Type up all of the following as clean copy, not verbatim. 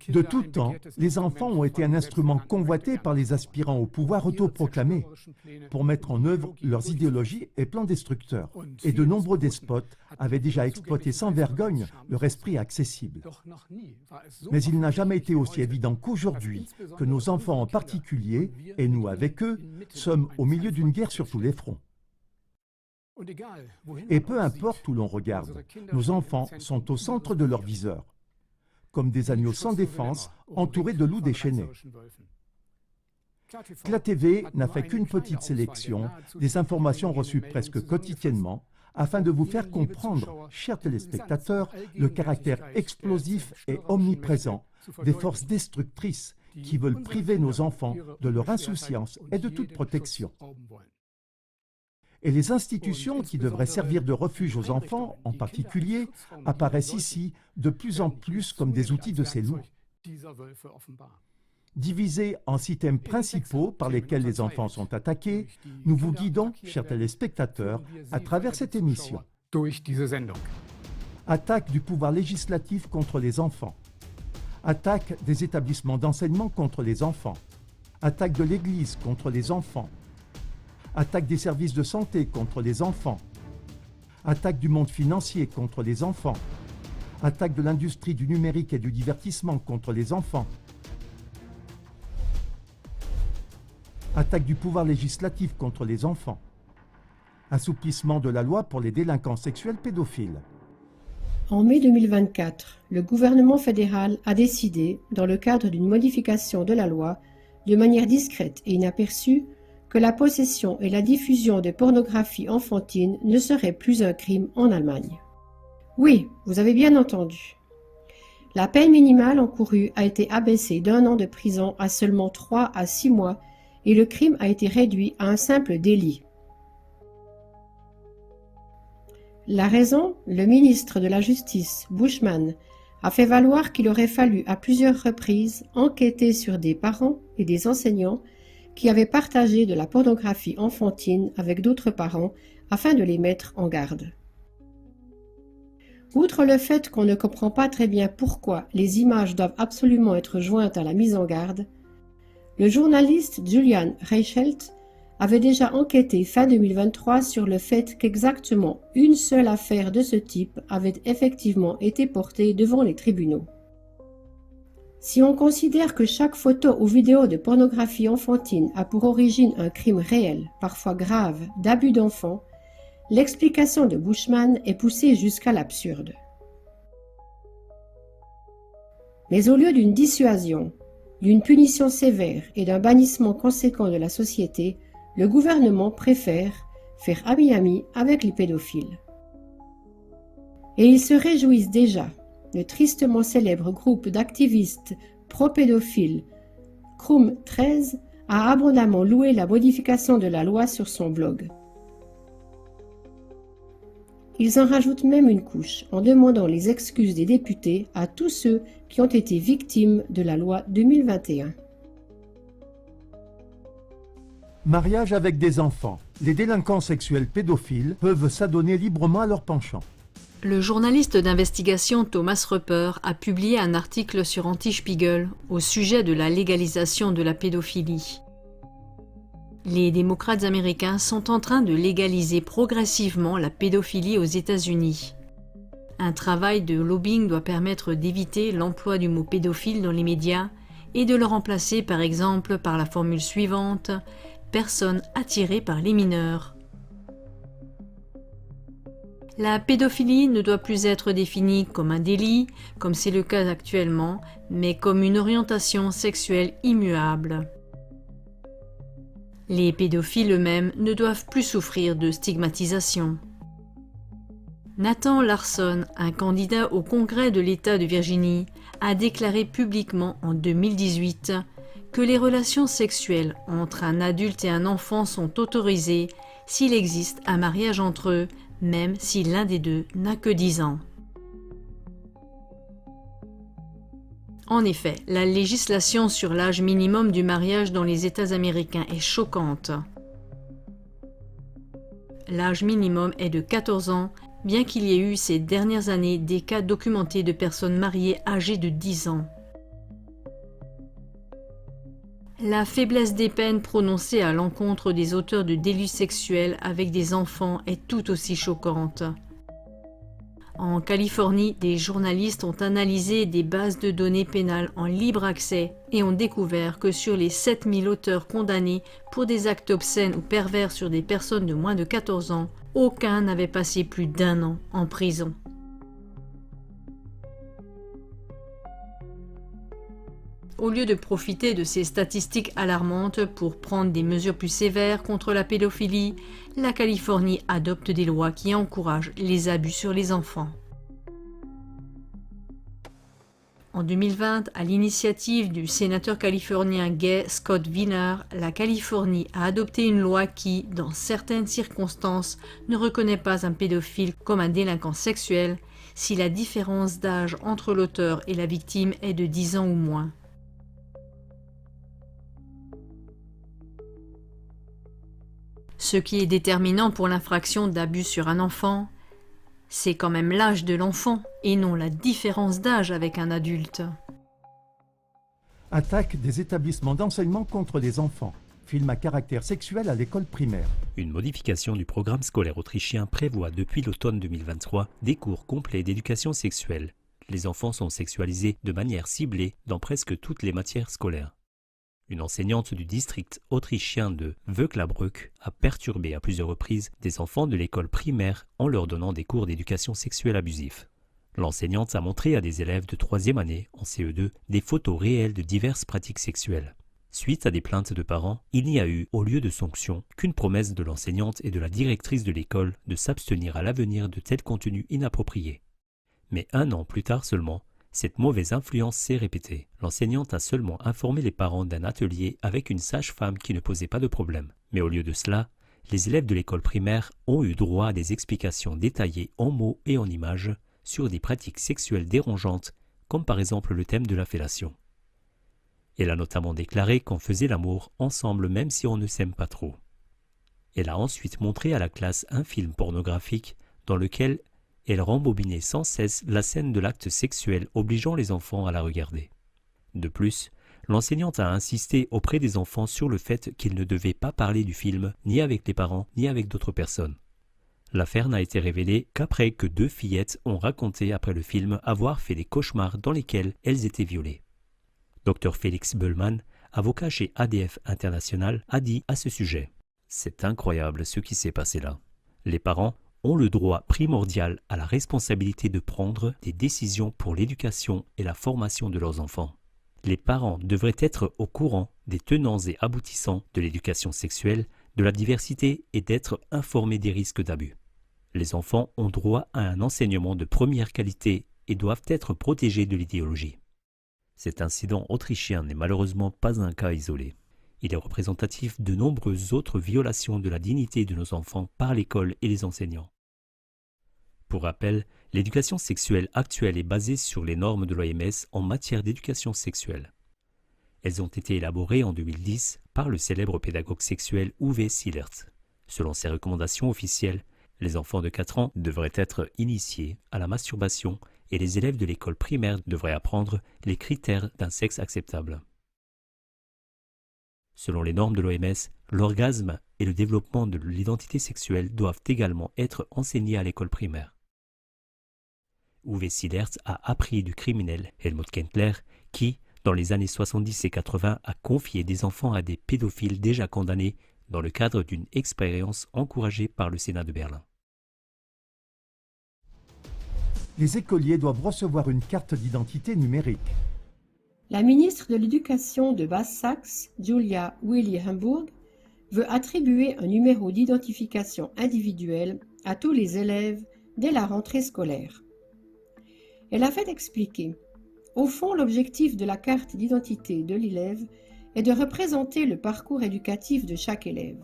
De tout temps, les enfants ont été un instrument convoité par les aspirants au pouvoir autoproclamé pour mettre en œuvre leurs idéologies et plans destructeurs. Et de nombreux despotes avaient déjà exploité sans vergogne leur esprit accessible. Mais il n'a jamais été aussi évident qu'aujourd'hui que nos enfants en particulier, et nous avec eux, sommes au milieu d'une guerre sur tous les fronts. Et peu importe où l'on regarde, nos enfants sont au centre de leur viseur, comme des agneaux sans défense, entourés de loups déchaînés. CLA TV n'a fait qu'une petite sélection des informations reçues presque quotidiennement afin de vous faire comprendre, chers téléspectateurs, le caractère explosif et omniprésent des forces destructrices qui veulent priver nos enfants de leur insouciance et de toute protection. Et les institutions qui devraient servir de refuge aux enfants, en particulier, apparaissent ici de plus en plus comme des outils de ces loups. Divisés en 6 thèmes principaux par lesquels les enfants sont attaqués, nous vous guidons, chers téléspectateurs, à travers cette émission. Attaque du pouvoir législatif contre les enfants. Attaque des établissements d'enseignement contre les enfants. Attaque de l'Église contre les enfants. Attaque des services de santé contre les enfants. Attaque du monde financier contre les enfants. Attaque de l'industrie du numérique et du divertissement contre les enfants. Attaque du pouvoir législatif contre les enfants. Assouplissement de la loi pour les délinquants sexuels pédophiles. En mai 2024, le gouvernement fédéral a décidé, dans le cadre d'une modification de la loi, de manière discrète et inaperçue, que la possession et la diffusion de pornographie enfantine ne seraient plus un crime en Allemagne. Oui, vous avez bien entendu. La peine minimale encourue a été abaissée d'1 an de prison à seulement 3 à 6 mois et le crime a été réduit à un simple délit. La raison, le ministre de la Justice, Bushman, a fait valoir qu'il aurait fallu à plusieurs reprises enquêter sur des parents et des enseignants qui avaient partagé de la pornographie enfantine avec d'autres parents afin de les mettre en garde. Outre le fait qu'on ne comprend pas très bien pourquoi les images doivent absolument être jointes à la mise en garde, le journaliste Julian Reichelt avait déjà enquêté fin 2023 sur le fait qu'exactement une seule affaire de ce type avait effectivement été portée devant les tribunaux. Si on considère que chaque photo ou vidéo de pornographie enfantine a pour origine un crime réel, parfois grave, d'abus d'enfants, l'explication de Bushman est poussée jusqu'à l'absurde. Mais au lieu d'une dissuasion, d'une punition sévère et d'un bannissement conséquent de la société, le gouvernement préfère faire ami-ami avec les pédophiles. Et ils se réjouissent déjà. Le tristement célèbre groupe d'activistes pro-pédophiles, Crum 13, a abondamment loué la modification de la loi sur son blog. Ils en rajoutent même une couche en demandant les excuses des députés à tous ceux qui ont été victimes de la loi 2021. Mariage avec des enfants. Les délinquants sexuels pédophiles peuvent s'adonner librement à leur penchant. Le journaliste d'investigation Thomas Rupper a publié un article sur Anti-Spiegel au sujet de la légalisation de la pédophilie. Les démocrates américains sont en train de légaliser progressivement la pédophilie aux États-Unis. Un travail de lobbying doit permettre d'éviter l'emploi du mot pédophile dans les médias et de le remplacer par exemple par la formule suivante « personne attirée par les mineurs ». La pédophilie ne doit plus être définie comme un délit, comme c'est le cas actuellement, mais comme une orientation sexuelle immuable. Les pédophiles eux-mêmes ne doivent plus souffrir de stigmatisation. Nathan Larson, un candidat au Congrès de l'État de Virginie, a déclaré publiquement en 2018 que les relations sexuelles entre un adulte et un enfant sont autorisées s'il existe un mariage entre eux, même si l'un des deux n'a que 10 ans. En effet, la législation sur l'âge minimum du mariage dans les États américains est choquante. L'âge minimum est de 14 ans, bien qu'il y ait eu ces dernières années des cas documentés de personnes mariées âgées de 10 ans. La faiblesse des peines prononcées à l'encontre des auteurs de délits sexuels avec des enfants est tout aussi choquante. En Californie, des journalistes ont analysé des bases de données pénales en libre accès et ont découvert que sur les 7000 auteurs condamnés pour des actes obscènes ou pervers sur des personnes de moins de 14 ans, aucun n'avait passé plus d'1 an en prison. Au lieu de profiter de ces statistiques alarmantes pour prendre des mesures plus sévères contre la pédophilie, la Californie adopte des lois qui encouragent les abus sur les enfants. En 2020, à l'initiative du sénateur californien gay Scott Wiener, la Californie a adopté une loi qui, dans certaines circonstances, ne reconnaît pas un pédophile comme un délinquant sexuel si la différence d'âge entre l'auteur et la victime est de 10 ans ou moins. Ce qui est déterminant pour l'infraction d'abus sur un enfant, c'est quand même l'âge de l'enfant et non la différence d'âge avec un adulte. Attaque des établissements d'enseignement contre les enfants. Film à caractère sexuel à l'école primaire. Une modification du programme scolaire autrichien prévoit depuis l'automne 2023 des cours complets d'éducation sexuelle. Les enfants sont sexualisés de manière ciblée dans presque toutes les matières scolaires. Une enseignante du district autrichien de Vöcklabruck a perturbé à plusieurs reprises des enfants de l'école primaire en leur donnant des cours d'éducation sexuelle abusifs. L'enseignante a montré à des élèves de 3e année en CE2 des photos réelles de diverses pratiques sexuelles. Suite à des plaintes de parents, il n'y a eu, au lieu de sanctions, qu'une promesse de l'enseignante et de la directrice de l'école de s'abstenir à l'avenir de tels contenus inappropriés. Mais 1 an plus tard seulement, cette mauvaise influence s'est répétée. L'enseignante a seulement informé les parents d'un atelier avec une sage-femme qui ne posait pas de problème. Mais au lieu de cela, les élèves de l'école primaire ont eu droit à des explications détaillées en mots et en images sur des pratiques sexuelles dérangeantes, comme par exemple le thème de la fellation. Elle a notamment déclaré qu'on faisait l'amour ensemble même si on ne s'aime pas trop. Elle a ensuite montré à la classe un film pornographique dans lequel elle rembobinait sans cesse la scène de l'acte sexuel obligeant les enfants à la regarder. De plus, l'enseignante a insisté auprès des enfants sur le fait qu'ils ne devaient pas parler du film ni avec les parents ni avec d'autres personnes. L'affaire n'a été révélée qu'après que 2 fillettes ont raconté après le film avoir fait des cauchemars dans lesquels elles étaient violées. Dr Félix Böllmann, avocat chez ADF International, a dit à ce sujet « C'est incroyable ce qui s'est passé là. Les parents ont le droit primordial à la responsabilité de prendre des décisions pour l'éducation et la formation de leurs enfants. Les parents devraient être au courant des tenants et aboutissants de l'éducation sexuelle, de la diversité et d'être informés des risques d'abus. Les enfants ont droit à un enseignement de première qualité et doivent être protégés de l'idéologie. » Cet incident autrichien n'est malheureusement pas un cas isolé. Il est représentatif de nombreuses autres violations de la dignité de nos enfants par l'école et les enseignants. Pour rappel, l'éducation sexuelle actuelle est basée sur les normes de l'OMS en matière d'éducation sexuelle. Elles ont été élaborées en 2010 par le célèbre pédagogue sexuel Uwe Seelert. Selon ses recommandations officielles, les enfants de 4 ans devraient être initiés à la masturbation et les élèves de l'école primaire devraient apprendre les critères d'un sexe acceptable. Selon les normes de l'OMS, l'orgasme et le développement de l'identité sexuelle doivent également être enseignés à l'école primaire. Uwe Seelert a appris du criminel Helmut Kendler qui, dans les années 70 et 80, a confié des enfants à des pédophiles déjà condamnés dans le cadre d'une expérience encouragée par le Sénat de Berlin. Les écoliers doivent recevoir une carte d'identité numérique. La ministre de l'Éducation de Basse-Saxe, Julia Willy-Hamburg, veut attribuer un numéro d'identification individuelle à tous les élèves dès la rentrée scolaire. Elle a fait expliquer, au fond, l'objectif de la carte d'identité de l'élève est de représenter le parcours éducatif de chaque élève.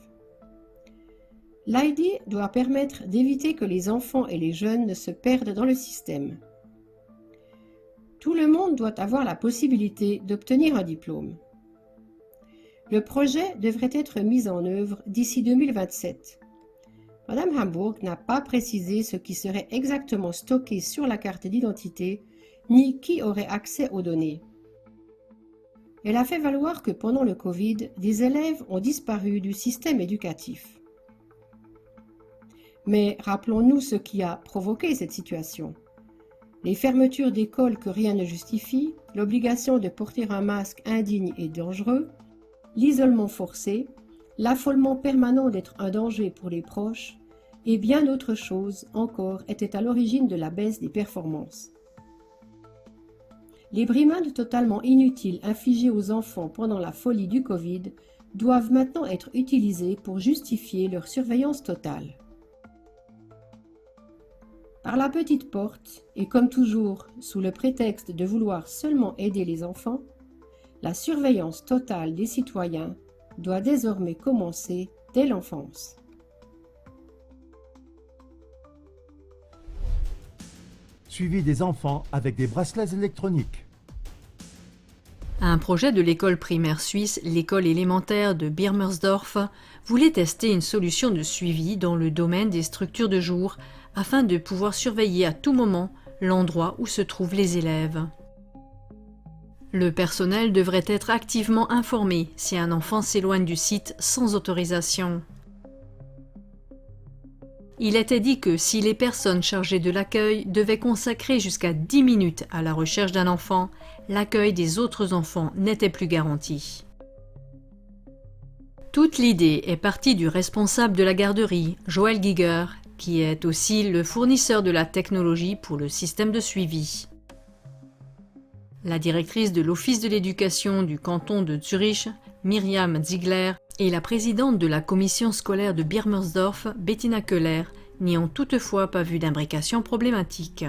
L'ID doit permettre d'éviter que les enfants et les jeunes ne se perdent dans le système. Tout le monde doit avoir la possibilité d'obtenir un diplôme. Le projet devrait être mis en œuvre d'ici 2027. Madame Hamburg n'a pas précisé ce qui serait exactement stocké sur la carte d'identité, ni qui aurait accès aux données. Elle a fait valoir que pendant le Covid, des élèves ont disparu du système éducatif. Mais rappelons-nous ce qui a provoqué cette situation. Les fermetures d'écoles que rien ne justifie, l'obligation de porter un masque indigne et dangereux, l'isolement forcé, l'affolement permanent d'être un danger pour les proches, et bien d'autres choses encore étaient à l'origine de la baisse des performances. Les brimades totalement inutiles infligées aux enfants pendant la folie du Covid doivent maintenant être utilisées pour justifier leur surveillance totale. Par la petite porte, et comme toujours sous le prétexte de vouloir seulement aider les enfants, la surveillance totale des citoyens doit désormais commencer dès l'enfance. Suivi des enfants avec des bracelets électroniques. Un projet de l'école primaire suisse, l'école élémentaire de Birmersdorf, voulait tester une solution de suivi dans le domaine des structures de jour afin de pouvoir surveiller à tout moment l'endroit où se trouvent les élèves. Le personnel devrait être activement informé si un enfant s'éloigne du site sans autorisation. Il était dit que si les personnes chargées de l'accueil devaient consacrer jusqu'à 10 minutes à la recherche d'un enfant, l'accueil des autres enfants n'était plus garanti. Toute l'idée est partie du responsable de la garderie, Joël Giger, qui est aussi le fournisseur de la technologie pour le système de suivi. La directrice de l'Office de l'éducation du canton de Zurich, Myriam Ziegler, et la présidente de la commission scolaire de Birmersdorf, Bettina Köhler, n'y ont toutefois pas vu d'imbrication problématique.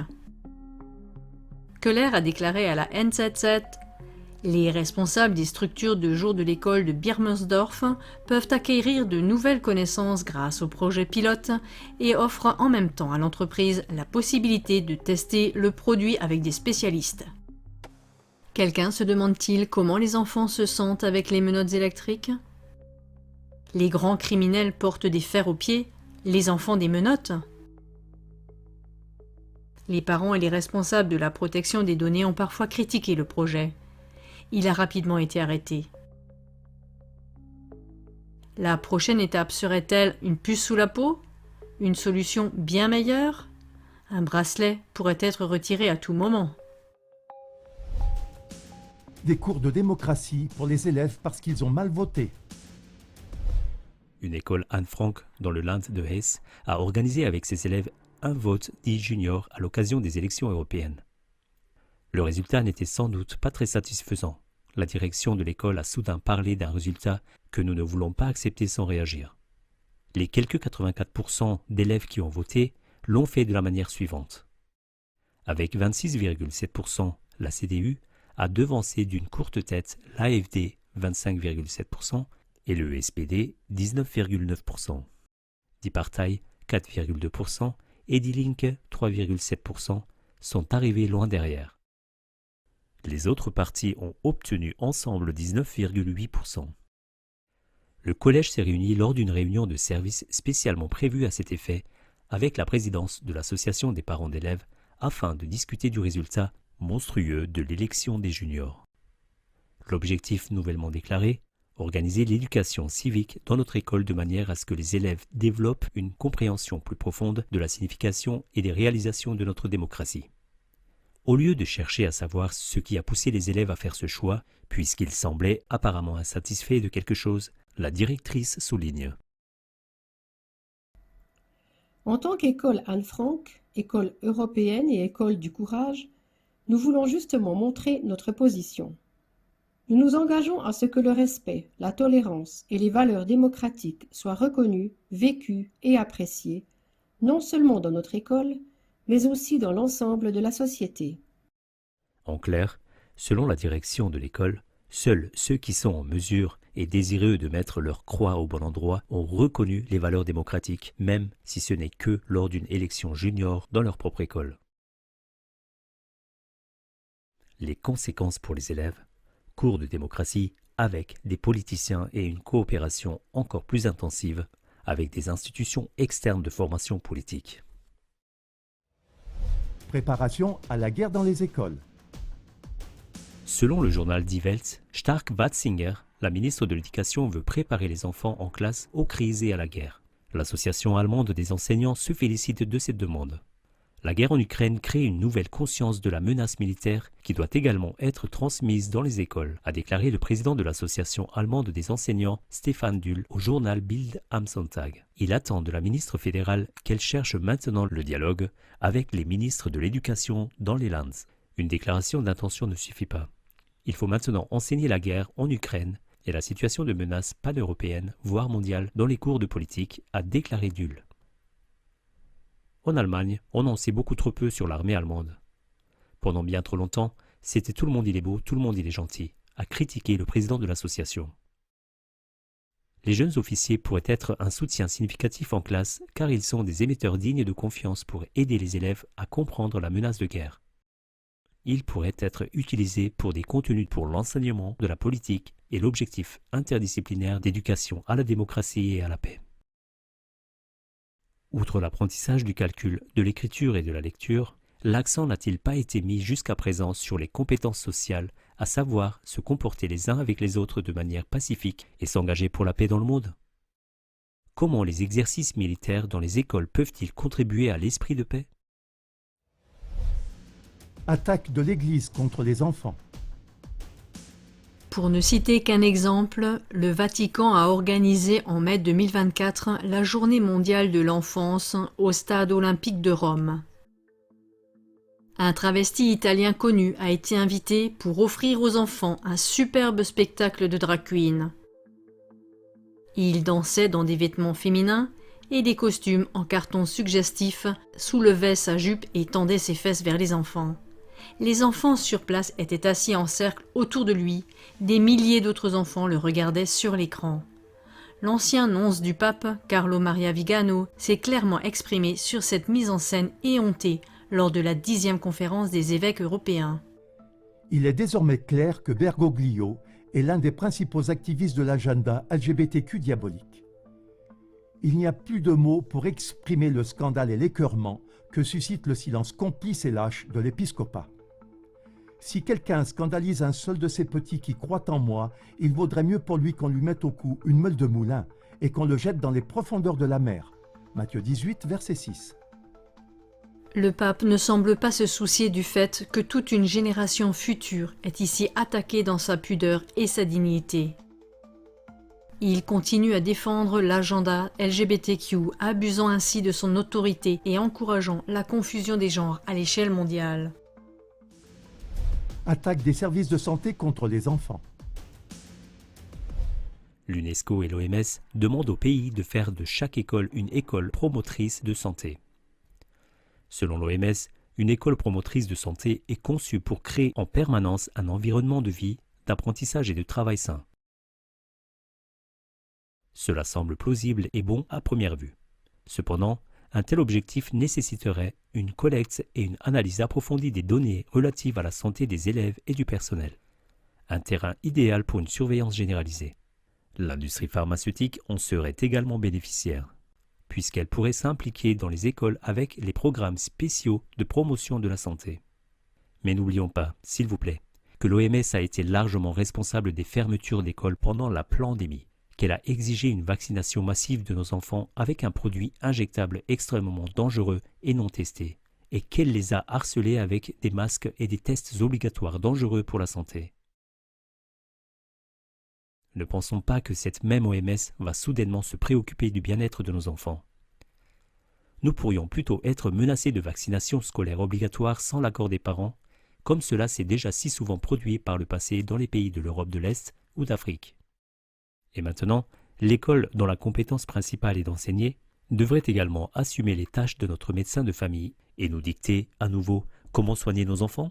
Köhler a déclaré à la NZZ « Les responsables des structures de jour de l'école de Birmersdorf peuvent acquérir de nouvelles connaissances grâce au projet pilote et offrent en même temps à l'entreprise la possibilité de tester le produit avec des spécialistes. » Quelqu'un se demande-t-il comment les enfants se sentent avec les menottes électriques ? Les grands criminels portent des fers aux pieds, les enfants des menottes. Les parents et les responsables de la protection des données ont parfois critiqué le projet. Il a rapidement été arrêté. La prochaine étape serait-elle une puce sous la peau ? Une solution bien meilleure ? Un bracelet pourrait être retiré à tout moment. Des cours de démocratie pour les élèves parce qu'ils ont mal voté. Une école Anne Frank dans le Land de Hesse a organisé avec ses élèves un vote dit junior à l'occasion des élections européennes. Le résultat n'était sans doute pas très satisfaisant. La direction de l'école a soudain parlé d'un résultat que nous ne voulons pas accepter sans réagir. Les quelques 84% d'élèves qui ont voté l'ont fait de la manière suivante. Avec 26,7%, la CDU a devancé d'une courte tête l'AfD 25,7% et le SPD 19,9%. Die Partei 4,2% et Die Linke 3,7% sont arrivés loin derrière. Les autres partis ont obtenu ensemble 19,8%. Le collège s'est réuni lors d'une réunion de service spécialement prévue à cet effet avec la présidence de l'association des parents d'élèves afin de discuter du résultat monstrueux de l'élection des juniors. L'objectif nouvellement déclaré, organiser l'éducation civique dans notre école de manière à ce que les élèves développent une compréhension plus profonde de la signification et des réalisations de notre démocratie. Au lieu de chercher à savoir ce qui a poussé les élèves à faire ce choix, puisqu'ils semblaient apparemment insatisfaits de quelque chose, la directrice souligne. En tant qu'école Anne Frank, école européenne et école du courage, nous voulons justement montrer notre position. Nous nous engageons à ce que le respect, la tolérance et les valeurs démocratiques soient reconnus, vécus et appréciés, non seulement dans notre école, mais aussi dans l'ensemble de la société. En clair, selon la direction de l'école, seuls ceux qui sont en mesure et désireux de mettre leur croix au bon endroit ont reconnu les valeurs démocratiques, même si ce n'est que lors d'une élection junior dans leur propre école. Les conséquences pour les élèves, cours de démocratie avec des politiciens et une coopération encore plus intensive, avec des institutions externes de formation politique. Préparation à la guerre dans les écoles. Selon le journal Die Welt, Stark-Watzinger, la ministre de l'Éducation veut préparer les enfants en classe aux crises et à la guerre. L'association allemande des enseignants se félicite de cette demande. La guerre en Ukraine crée une nouvelle conscience de la menace militaire qui doit également être transmise dans les écoles, a déclaré le président de l'association allemande des enseignants Stefan Düll au journal Bild am Sonntag. Il attend de la ministre fédérale qu'elle cherche maintenant le dialogue avec les ministres de l'Éducation dans les Lands. Une déclaration d'intention ne suffit pas. Il faut maintenant enseigner la guerre en Ukraine et la situation de menace pan-européenne, voire mondiale, dans les cours de politique, a déclaré Düll. En Allemagne, on en sait beaucoup trop peu sur l'armée allemande. Pendant bien trop longtemps, c'était tout le monde il est beau, tout le monde il est gentil, a critiqué le président de l'association. Les jeunes officiers pourraient être un soutien significatif en classe car ils sont des émetteurs dignes de confiance pour aider les élèves à comprendre la menace de guerre. Ils pourraient être utilisés pour des contenus pour l'enseignement de la politique et l'objectif interdisciplinaire d'éducation à la démocratie et à la paix. Outre l'apprentissage du calcul, de l'écriture et de la lecture, l'accent n'a-t-il pas été mis jusqu'à présent sur les compétences sociales, à savoir se comporter les uns avec les autres de manière pacifique et s'engager pour la paix dans le monde? Comment les exercices militaires dans les écoles peuvent-ils contribuer à l'esprit de paix? Attaque de l'Église contre les enfants. Pour ne citer qu'un exemple, le Vatican a organisé en mai 2024 la Journée mondiale de l'enfance au Stade olympique de Rome. Un travesti italien connu a été invité pour offrir aux enfants un superbe spectacle de drag queen. Il dansait dans des vêtements féminins et des costumes en carton suggestif, soulevait sa jupe et tendait ses fesses vers les enfants. Les enfants sur place étaient assis en cercle autour de lui. Des milliers d'autres enfants le regardaient sur l'écran. L'ancien nonce du pape, Carlo Maria Vigano, s'est clairement exprimé sur cette mise en scène éhontée lors de la 10e conférence des évêques européens. Il est désormais clair que Bergoglio est l'un des principaux activistes de l'agenda LGBTQ diabolique. Il n'y a plus de mots pour exprimer le scandale et l'écœurement que suscite le silence complice et lâche de l'épiscopat. Si quelqu'un scandalise un seul de ces petits qui croient en moi, il vaudrait mieux pour lui qu'on lui mette au cou une meule de moulin et qu'on le jette dans les profondeurs de la mer. Matthieu 18, verset 6. Le pape ne semble pas se soucier du fait que toute une génération future est ici attaquée dans sa pudeur et sa dignité. Il continue à défendre l'agenda LGBTQ, abusant ainsi de son autorité et encourageant la confusion des genres à l'échelle mondiale. Attaque des services de santé contre les enfants. L'UNESCO et l'OMS demandent aux pays de faire de chaque école une école promotrice de santé. Selon l'OMS, une école promotrice de santé est conçue pour créer en permanence un environnement de vie, d'apprentissage et de travail sain. Cela semble plausible et bon à première vue. Cependant, un tel objectif nécessiterait une collecte et une analyse approfondie des données relatives à la santé des élèves et du personnel. Un terrain idéal pour une surveillance généralisée. L'industrie pharmaceutique en serait également bénéficiaire, puisqu'elle pourrait s'impliquer dans les écoles avec les programmes spéciaux de promotion de la santé. Mais n'oublions pas, s'il vous plaît, que l'OMS a été largement responsable des fermetures d'écoles pendant la pandémie, qu'elle a exigé une vaccination massive de nos enfants avec un produit injectable extrêmement dangereux et non testé, et qu'elle les a harcelés avec des masques et des tests obligatoires dangereux pour la santé. Ne pensons pas que cette même OMS va soudainement se préoccuper du bien-être de nos enfants. Nous pourrions plutôt être menacés de vaccination scolaire obligatoire sans l'accord des parents, comme cela s'est déjà si souvent produit par le passé dans les pays de l'Europe de l'Est ou d'Afrique. Et maintenant, l'école, dont la compétence principale est d'enseigner, devrait également assumer les tâches de notre médecin de famille et nous dicter, à nouveau, comment soigner nos enfants.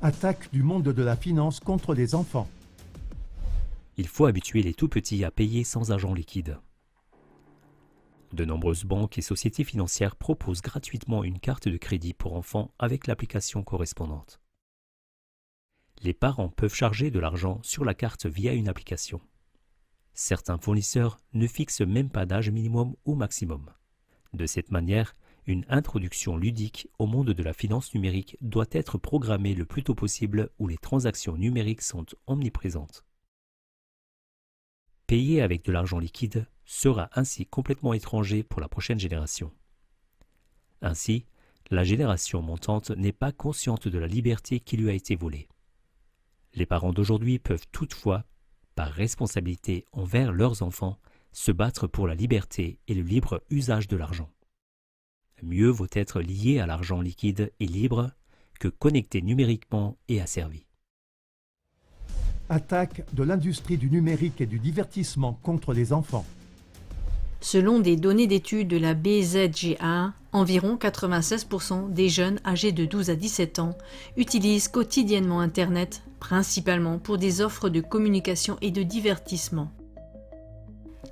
Attaque du monde de la finance contre les enfants. Il faut habituer les tout-petits à payer sans argent liquide. De nombreuses banques et sociétés financières proposent gratuitement une carte de crédit pour enfants avec l'application correspondante. Les parents peuvent charger de l'argent sur la carte via une application. Certains fournisseurs ne fixent même pas d'âge minimum ou maximum. De cette manière, une introduction ludique au monde de la finance numérique doit être programmée le plus tôt possible où les transactions numériques sont omniprésentes. Payer avec de l'argent liquide sera ainsi complètement étranger pour la prochaine génération. Ainsi, la génération montante n'est pas consciente de la liberté qui lui a été volée. Les parents d'aujourd'hui peuvent toutefois, par responsabilité envers leurs enfants, se battre pour la liberté et le libre usage de l'argent. Mieux vaut être lié à l'argent liquide et libre que connecté numériquement et asservi. Attaque de l'industrie du numérique et du divertissement contre les enfants. Selon des données d'études de la BZGA, environ 96% des jeunes âgés de 12 à 17 ans utilisent quotidiennement Internet, principalement pour des offres de communication et de divertissement.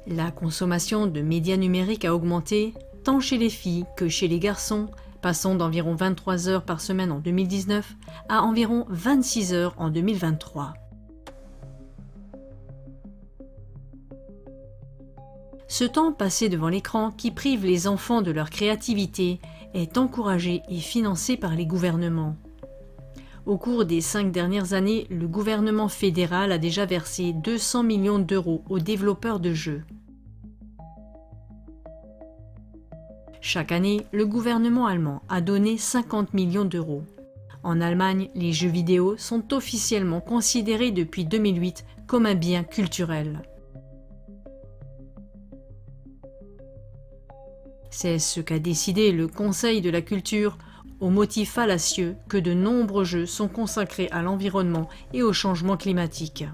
La consommation de médias numériques a augmenté, tant chez les filles que chez les garçons, passant d'environ 23 heures par semaine en 2019 à environ 26 heures en 2023. Ce temps passé devant l'écran qui prive les enfants de leur créativité est encouragé et financé par les gouvernements. Au cours des 5 dernières années, le gouvernement fédéral a déjà versé 200 millions d'euros aux développeurs de jeux. Chaque année, le gouvernement allemand a donné 50 millions d'euros. En Allemagne, les jeux vidéo sont officiellement considérés depuis 2008 comme un bien culturel. C'est ce qu'a décidé le Conseil de la culture, au motif fallacieux que de nombreux jeux sont consacrés à l'environnement et au changement climatique.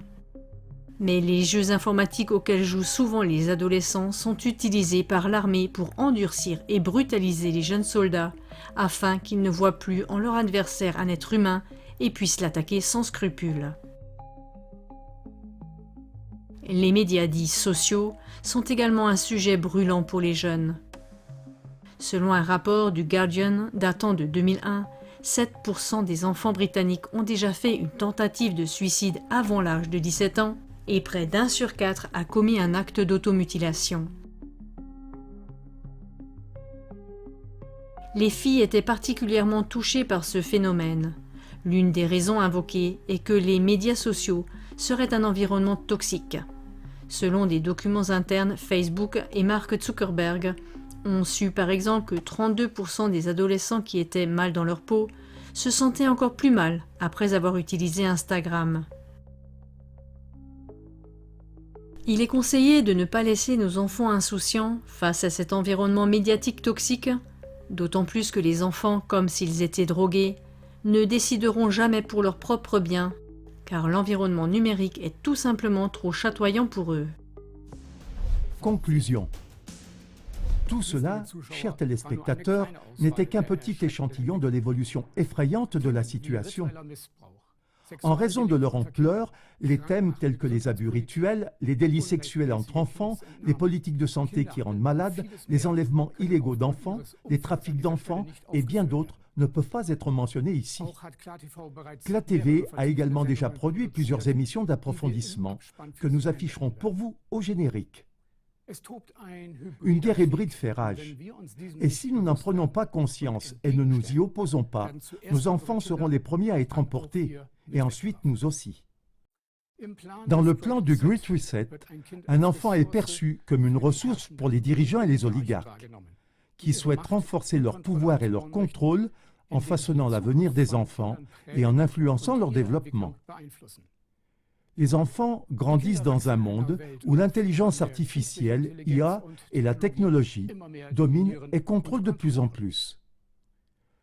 Mais les jeux informatiques auxquels jouent souvent les adolescents sont utilisés par l'armée pour endurcir et brutaliser les jeunes soldats, afin qu'ils ne voient plus en leur adversaire un être humain et puissent l'attaquer sans scrupule. Les médias dits sociaux sont également un sujet brûlant pour les jeunes. Selon un rapport du Guardian datant de 2001, 7% des enfants britanniques ont déjà fait une tentative de suicide avant l'âge de 17 ans et près d'1 sur 4 a commis un acte d'automutilation. Les filles étaient particulièrement touchées par ce phénomène. L'une des raisons invoquées est que les médias sociaux seraient un environnement toxique. Selon des documents internes, Facebook et Mark Zuckerberg ont su par exemple que 32% des adolescents qui étaient mal dans leur peau se sentaient encore plus mal après avoir utilisé Instagram. Il est conseillé de ne pas laisser nos enfants insouciants face à cet environnement médiatique toxique, d'autant plus que les enfants, comme s'ils étaient drogués, ne décideront jamais pour leur propre bien, car l'environnement numérique est tout simplement trop chatoyant pour eux. Conclusion. Tout cela, chers téléspectateurs, n'était qu'un petit échantillon de l'évolution effrayante de la situation. En raison de leur ampleur, les thèmes tels que les abus rituels, les délits sexuels entre enfants, les politiques de santé qui rendent malades, les enlèvements illégaux d'enfants, les trafics d'enfants et bien d'autres ne peuvent pas être mentionnés ici. CLA TV a également déjà produit plusieurs émissions d'approfondissement que nous afficherons pour vous au générique. Une guerre hybride fait rage. Et si nous n'en prenons pas conscience et ne nous y opposons pas, nos enfants seront les premiers à être emportés, et ensuite nous aussi. Dans le plan du Great Reset, un enfant est perçu comme une ressource pour les dirigeants et les oligarques, qui souhaitent renforcer leur pouvoir et leur contrôle en façonnant l'avenir des enfants et en influençant leur développement. Les enfants grandissent dans un monde où l'intelligence artificielle, IA et la technologie dominent et contrôlent de plus en plus.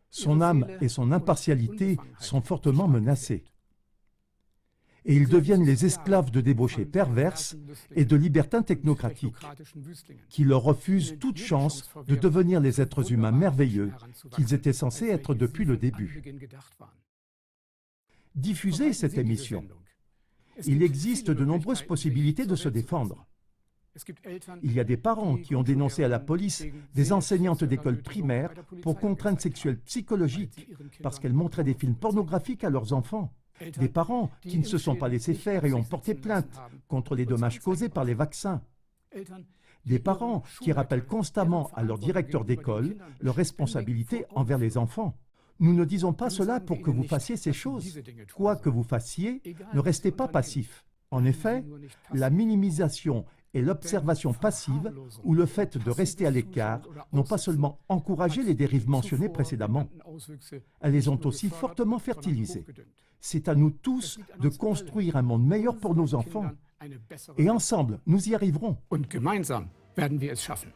Son âme et son impartialité sont fortement menacées. Et ils deviennent les esclaves de débauchés perverses et de libertins technocratiques qui leur refusent toute chance de devenir les êtres humains merveilleux qu'ils étaient censés être depuis le début. Diffusez cette émission. Il existe de nombreuses possibilités de se défendre. Il y a des parents qui ont dénoncé à la police des enseignantes d'école primaire pour contraintes sexuelles psychologiques parce qu'elles montraient des films pornographiques à leurs enfants. Des parents qui ne se sont pas laissés faire et ont porté plainte contre les dommages causés par les vaccins. Des parents qui rappellent constamment à leur directeur d'école leur responsabilité envers les enfants. Nous ne disons pas cela pour que vous fassiez ces choses. Quoi que vous fassiez, ne restez pas passif. En effet, la minimisation et l'observation passive ou le fait de rester à l'écart n'ont pas seulement encouragé les dérives mentionnées précédemment, elles les ont aussi fortement fertilisées. C'est à nous tous de construire un monde meilleur pour nos enfants. Et ensemble, nous y arriverons. Und gemeinsam werden wir es schaffen.